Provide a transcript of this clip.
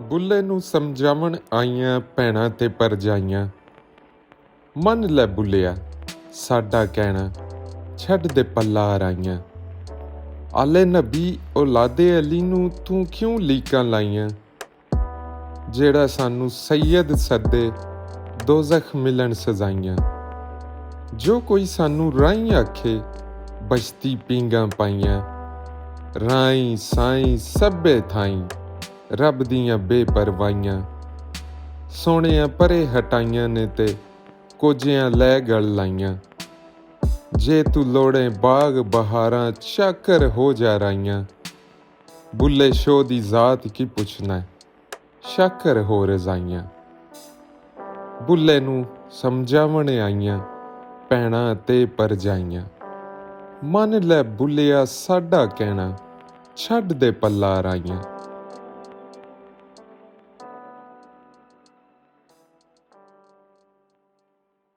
ਬੁੱਲੇ ਨੂੰ ਸਮਝਾਵਣ ਆਈਆਂ ਭੈਣਾਂ ਤੇ ਭਰਜਾਈਆਂ। ਮੰਨ ਲੈ ਬੁੱਲਿਆ ਸਾਡਾ ਕਹਿਣਾ, ਛੱਡ ਦੇ ਪੱਲਾ ਰਾਈਆਂ। ਆਲੇ ਨਬੀ ਔਲਾਦੇ ਅਲੀ ਨੂੰ ਤੂੰ ਕਿਉਂ ਲੀਕਾਂ ਲਾਈਆਂ? ਜਿਹੜਾ ਸਾਨੂੰ ਸੈਯਦ ਸੱਦੇ ਦੋਜ਼ਖ ਮਿਲਣ ਸਜ਼ਾਈਆਂ। ਜੋ ਕੋਈ ਸਾਨੂੰ ਰਾਈ ਆਖੇ ਬਸ਼ਤੀ ਪੀਂਘਾਂ ਪਾਈਆਂ। ਰਾਈ ਸਾਈਂ ਸਭੇ ਥਾਈਂ ਰੱਬ ਦੀਆਂ ਬੇਪਰਵਾਹੀਆਂ। ਸੋਹਣਿਆਂ ਪਰੇ ਹਟਾਈਆਂ ਨੇ ਤੇ ਕੋਝਿਆਂ ਲੈ ਗਲ ਲਾਈਆਂ। ਜੇ ਤੂੰ ਲੋੜੇ ਬਾਗ ਬਹਾਰਾਂ ਚਾਕਰ ਹੋ ਜਾ ਰਾਈਆਂ। ਬੁੱਲੇ ਸ਼ੋਹ ਦੀ ਜ਼ਾਤ ਕੀ ਪੁੱਛਣਾ, ਸ਼ਾਕਰ ਹੋ ਰਜ਼ਾਈਆਂ। ਬੁੱਲੇ ਨੂੰ ਸਮਝਾਵਣ ਆਈਆਂ ਭੈਣਾਂ ਤੇ ਭਰਜਾਈਆਂ। ਮੰਨ ਲੈ ਬੁੱਲਿਆ ਸਾਡਾ ਕਹਿਣਾ, ਛੱਡ ਦੇ ਪੱਲਾ ਰਾਈਆਂ।